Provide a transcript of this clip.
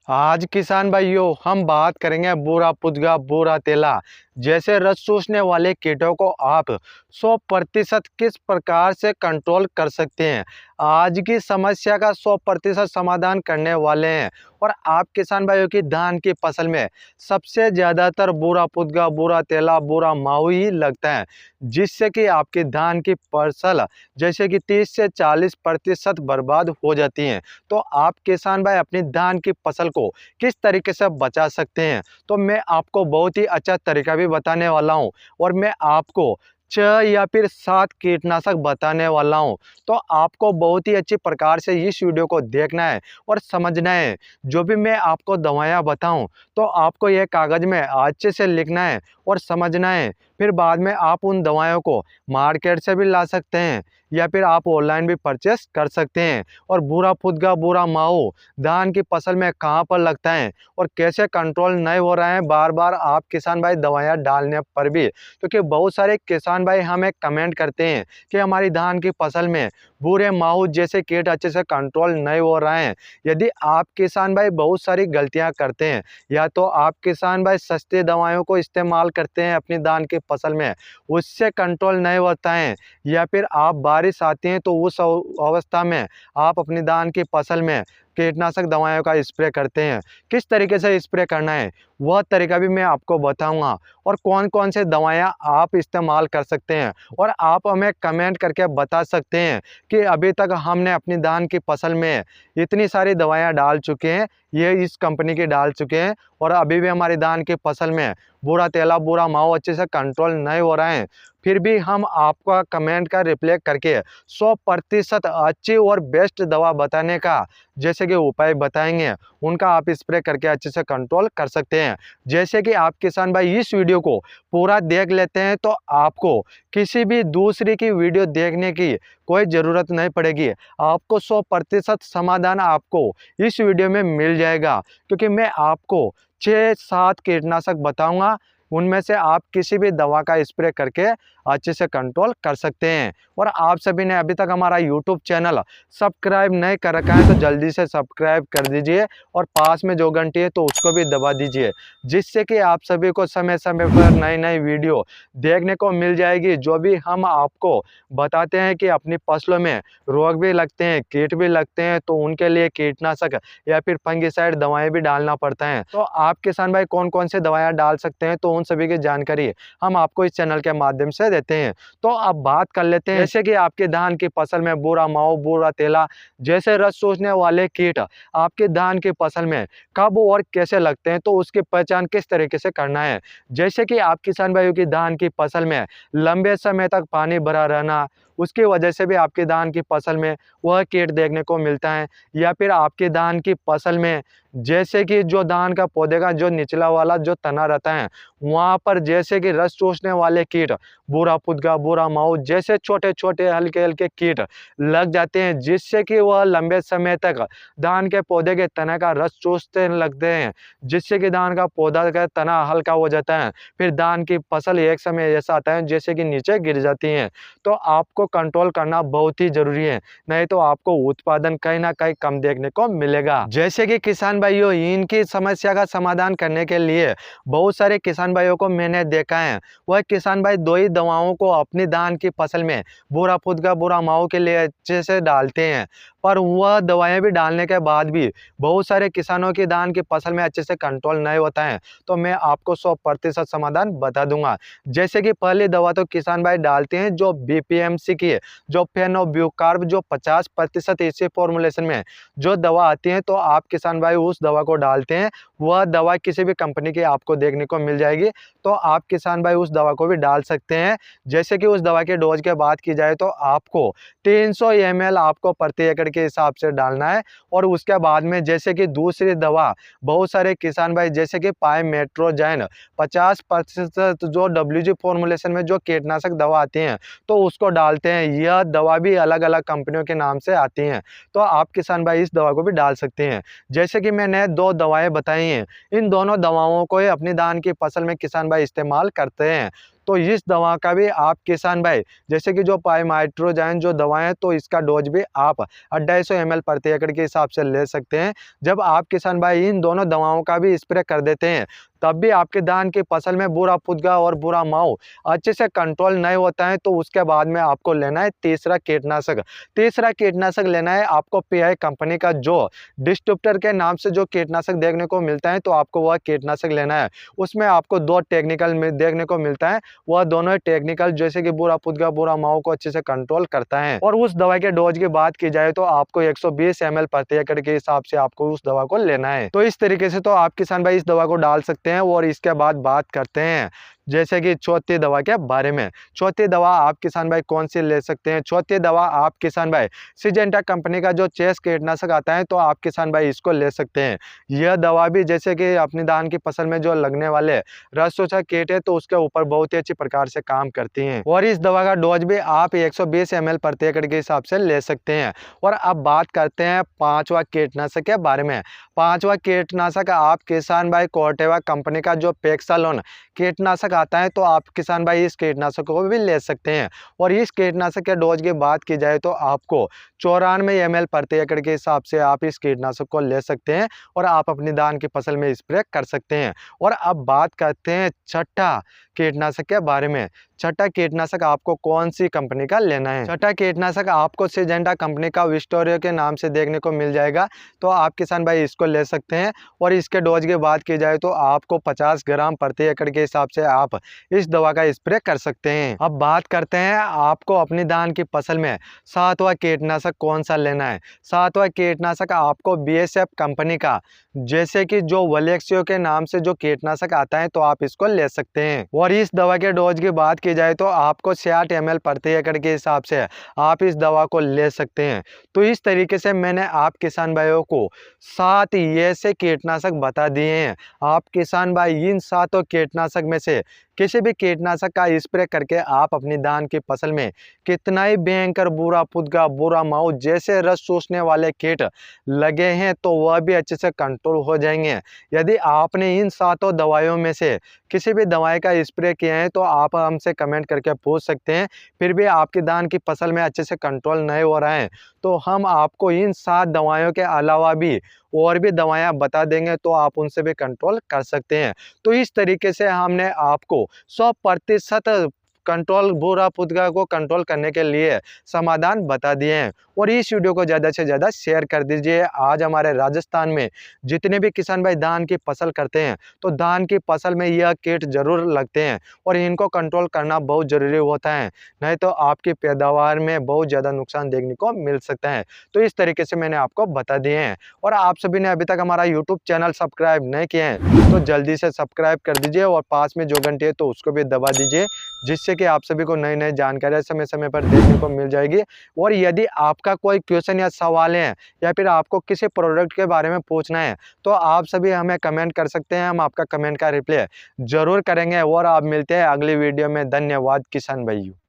आज किसान भाइयों हम बात करेंगे बूरा पुदगा बूरा तेला जैसे रस चूसने वाले कीटों को आप 100% किस प्रकार से कंट्रोल कर सकते हैं। आज की समस्या का 100% समाधान करने वाले हैं। और आप किसान भाइयों की धान की फसल में सबसे ज़्यादातर बूरा पुदगा बूरा तेला बूरा माहू ही लगता है, जिससे कि आपकी धान की फसल जैसे कि 30 से 40% बर्बाद हो जाती हैं। तो आप किसान भाई अपनी धान की फसल को किस तरीके से बचा सकते हैं, तो मैं आपको बहुत ही अच्छा तरीका भी बताने वाला हूं। और मैं आपको 6 या फिर 7 कीटनाशक बताने वाला हूं। तो आपको बहुत ही अच्छी प्रकार से इस वीडियो को देखना है और समझना है। जो भी मैं आपको दवाइयां बताऊं तो आपको यह कागज में अच्छे से लिखना है और समझना है। फिर बाद में आप उन दवाइयों को मार्केट से भी ला सकते हैं या फिर आप ऑनलाइन भी परचेस कर सकते हैं। और बूरा फुदगा बूरा माहू धान की फसल में कहाँ पर लगता है और कैसे कंट्रोल नहीं हो रहा है बार बार आप किसान भाई दवाइयाँ डालने पर भी, क्योंकि बहुत सारे किसान भाई हमें कमेंट करते हैं कि हमारी धान की फसल में बूरे माहू जैसे कीट अच्छे से कंट्रोल नहीं हो रहे हैं। यदि आप किसान भाई बहुत सारी गलतियां करते हैं, या तो आप किसान भाई सस्ती दवाइयों को इस्तेमाल करते हैं अपनी धान की फसल में, उससे कंट्रोल नहीं होता है, या फिर आप बारिश आती है तो उस अवस्था में आप अपनी धान की फसल में कीटनाशक दवाइयों का स्प्रे करते हैं। किस तरीके से स्प्रे करना है वह तरीका भी मैं आपको बताऊंगा, और कौन कौन से दवाइयां आप इस्तेमाल कर सकते हैं। और आप हमें कमेंट करके बता सकते हैं कि अभी तक हमने अपनी धान की फसल में इतनी सारी दवाइयां डाल चुके हैं, ये इस कंपनी की डाल चुके हैं, और अभी भी हमारी धान की फसल में बूरा तेला बूरा माहू अच्छे से कंट्रोल नहीं हो रहा है। फिर भी हम आपका कमेंट का रिप्लाई करके 100% अच्छी और बेस्ट दवा बताने का जैसे कि उपाय बताएंगे, उनका आप स्प्रे करके अच्छे से कंट्रोल कर सकते हैं। जैसे कि आप किसान भाई इस वीडियो को पूरा देख लेते हैं तो आपको किसी भी दूसरी की वीडियो देखने की कोई ज़रूरत नहीं पड़ेगी। आपको 100% समाधान आपको इस वीडियो में मिल जाएगा, क्योंकि मैं आपको 6-7 कीटनाशक बताऊंगा, उनमें से आप किसी भी दवा का स्प्रे करके अच्छे से कंट्रोल कर सकते हैं। और आप सभी ने अभी तक हमारा यूट्यूब चैनल सब्सक्राइब नहीं कर रखा है तो जल्दी से सब्सक्राइब कर दीजिए, और पास में जो घंटी है तो उसको भी दबा दीजिए, जिससे कि आप सभी को समय समय पर नई नई वीडियो देखने को मिल जाएगी। जो भी हम आपको बताते हैं कि अपनी फसलों में रोग भी लगते हैं कीट भी लगते हैं, तो उनके लिए कीटनाशक या फिर फंगिसाइड दवाएं भी डालना पड़ता है। तो आप किसान भाई कौन कौन से दवाएं डाल सकते हैं, तो उन सभी की जानकारी हम आपको इस चैनल के माध्यम से देते हैं। तो अब बात कर लेते हैं, जैसे कि आपके धान की फसल में बूरा माहू बूरा तेला जैसे रस चूसने वाले कीट आपके धान की फसल में कब और कैसे लगते हैं, तो उसकी पहचान किस तरीके से करना है। जैसे कि आप किसान भाइयों की धान की फसल में लंबे समय तक पानी भरा रहना, उसकी वजह से भी आपकी धान की फसल में वह कीट देखने को मिलता है। या फिर आपकी धान की फसल में जैसे कि जो धान का पौधे का जो निचला वाला जो तना रहता है, वहाँ पर जैसे कि रस चूसने वाले कीट बूरा फुदगा बूरा माहू जैसे छोटे छोटे हल्के हल्के कीट लग जाते हैं, जिससे कि वह लंबे समय तक धान के पौधे के तना का रस चूसते लगते हैं, जिससे कि धान का पौधा का तना हल्का हो जाता है। फिर धान की फसल एक समय ऐसा आता है जैसे कि नीचे गिर जाती है। तो आपको कंट्रोल करना बहुत ही जरूरी है, नहीं तो आपको उत्पादन कहीं ना कहीं कम देखने को मिलेगा। जैसे कि किसान भाइयों इनकी समस्या का समाधान करने के लिए बहुत सारे किसान भाइयों को मैंने देखा है, वह किसान भाई दो ही दवाओं को अपनी धान की फसल में बूरा फुदगा बूरा माहू के लिए अच्छे से डालते हैं, पर वह दवाएं भी डालने के बाद भी बहुत सारे किसानों की धान की फसल में अच्छे से कंट्रोल नहीं होता है। तो मैं आपको 100% समाधान बता दूंगा। जैसे कि पहली दवा तो किसान भाई डालते हैं जो बीपीएमसी की है, जो फेनोब्यूकार्ब जो 50% इसी फॉर्मुलेशन में जो दवा आती है, तो आप किसान भाई उस दवा को डालते हैं। वह दवा किसी भी कंपनी की आपको देखने को मिल जाएगी, तो आप किसान भाई उस दवा को भी डाल सकते हैं। जैसे कि उस दवा के डोज के बात की जाए तो आपको 300 ml आपको प्रति एकड़ के हिसाब से डालना है। और उसके बाद में जैसे कि दूसरी दवा बहुत सारे किसान भाई जैसे कि पाइमेट्रोजैन 50% जो WG फॉर्मुलेशन में जो कीटनाशक दवा आती हैं, तो उसको डालते हैं। यह दवा भी अलग अलग कंपनियों के नाम से आती हैं, तो आप किसान भाई इस दवा को भी डाल सकते हैं। जैसे कि मैंने 2 दवाएं बताई हैं, इन दोनों दवाओं को ही अपनी धान की फसल में किसान भाई इस्तेमाल करते हैं। तो इस दवा का भी आप किसान भाई, जैसे कि जो पाइमाइट्रोजाइन जो दवाएं हैं, तो इसका डोज भी आप 250 ml प्रति एकड़ के हिसाब से ले सकते हैं। जब आप किसान भाई इन दोनों दवाओं का भी स्प्रे कर देते हैं, तब भी आपके धान की फसल में बुरा पुदगा और बुरा माऊ अच्छे से कंट्रोल नहीं होता है, तो उसके बाद में आपको लेना है तीसरा कीटनाशक। तीसरा कीटनाशक लेना है आपको पीआई कंपनी का, जो डिस्ट्रिप्टर के नाम से जो कीटनाशक देखने को मिलता है, तो आपको वह कीटनाशक लेना है। उसमें आपको 2 टेक्निकल में देखने को मिलता है, वह दोनों टेक्निकल जैसे कि बुरा पुदगा बुरा माऊ को अच्छे से कंट्रोल करता है। और उस दवा के डोज की बात की जाए तो आपको 120 ml प्रति एकड़ के हिसाब से आपको उस दवा को लेना है। तो इस तरीके से तो आप किसान भाई इस दवा को डाल सकते हैं। और इसके बाद बात करते हैं जैसे कि चौथी दवा के बारे में। चौथी दवा आप किसान भाई कौन सी ले सकते हैं? चौथी दवा आप किसान भाई सिजेंटा कंपनी का जो चेस कीटनाशक आता है, तो आप किसान भाई इसको ले सकते हैं। यह दवा भी जैसे कि अपनी धान की फसल में जो लगने वाले रस चूसा कीट है, तो उसके ऊपर बहुत ही अच्छी प्रकार से काम करती हैं। और इस दवा का डोज भी आप 120 ml प्रति एकड़ के हिसाब से ले सकते हैं। और अब बात करते हैं पांचवा कीटनाशक के बारे में। पांचवा कीटनाशक आप किसान भाई कोर्टेवा कंपनी का जो पेक्सालोन कीटनाशक आता है, तो आप किसान भाई इस कीटनाशक को भी ले सकते हैं। और इस कीटनाशक के डोज की बात की जाए तो आपको 94 ml प्रति एकड़ के हिसाब से आप इस कीटनाशक को ले सकते हैं और आप अपनी धान की फसल में स्प्रे कर सकते हैं। और अब बात करते हैं छठा कीटनाशक के बारे में। छठा कीटनाशक आपको कौन सी कंपनी का लेना है? छठा कीटनाशक आपको सिजेंटा कंपनी का विस्टोरियो के नाम से देखने को मिल जाएगा, तो आप किसान भाई इसको ले सकते हैं। और इसके डोज की बात की जाए तो आपको 50 ग्राम प्रति एकड़ के हिसाब से आप इस दवा का स्प्रे कर सकते हैं। अब बात करते हैं आपको अपनी धान की फसल में सातवां कीटनाशक कौन सा लेना है। सातवां कीटनाशक आपको बीएसएफ कंपनी का, जैसे कि जो वलेक्सियो के नाम से जो कीटनाशक आता है, तो आप इसको ले सकते हैं। और इस दवा के डोज की बात की जाए तो आपको 66 ml प्रति एकड़ के हिसाब से आप इस दवा को ले सकते हैं। तो इस तरीके से मैंने आप किसान भाइयों को 7 ऐसे कीटनाशक बता दिए हैं। आप किसान भाई इन 7 कीटनाशक में से किसी भी कीटनाशक का स्प्रे करके आप अपनी धान की फसल में कितना ही भयंकर बुरा पुदगा बुरा माऊ जैसे रस चूसने वाले कीट लगे हैं, तो वह भी अच्छे से कंट्रोल हो जाएंगे। यदि आपने इन 7 दवाइयों में से किसी भी दवाई का स्प्रे किया है, तो आप हमसे कमेंट करके पूछ सकते हैं। फिर भी आपकी धान की फसल में अच्छे से कंट्रोल नहीं हो रहा है, तो हम आपको इन 7 दवाइयों के अलावा भी और भी दवाएं बता देंगे, तो आप उनसे भी कंट्रोल कर सकते हैं। तो इस तरीके से हमने आपको 100% कंट्रोल बुरा पुदगा को कंट्रोल करने के लिए समाधान बता दिए हैं। और इस वीडियो को ज़्यादा से ज़्यादा शेयर कर दीजिए। आज हमारे राजस्थान में जितने भी किसान भाई धान की फसल करते हैं, तो धान की फसल में यह कीट जरूर लगते हैं और इनको कंट्रोल करना बहुत ज़रूरी होता है, नहीं तो आपकी पैदावार में बहुत ज़्यादा नुकसान देखने को मिल सकता है। तो इस तरीके से मैंने आपको बता दिए हैं। और आप सभी ने अभी तक हमारा यूट्यूब चैनल सब्सक्राइब नहीं किए हैं, तो जल्दी से सब्सक्राइब कर दीजिए और पास में जो घंटी है तो उसको भी दबा दीजिए, जिससे कि आप सभी को नई नई जानकारियाँ समय समय पर देखने को मिल जाएगी। और यदि आपका कोई क्वेश्चन या सवाल है या फिर आपको किसी प्रोडक्ट के बारे में पूछना है, तो आप सभी हमें कमेंट कर सकते हैं। हम आपका कमेंट का रिप्लाई जरूर करेंगे। और आप मिलते हैं अगली वीडियो में। धन्यवाद किसान भाइयों।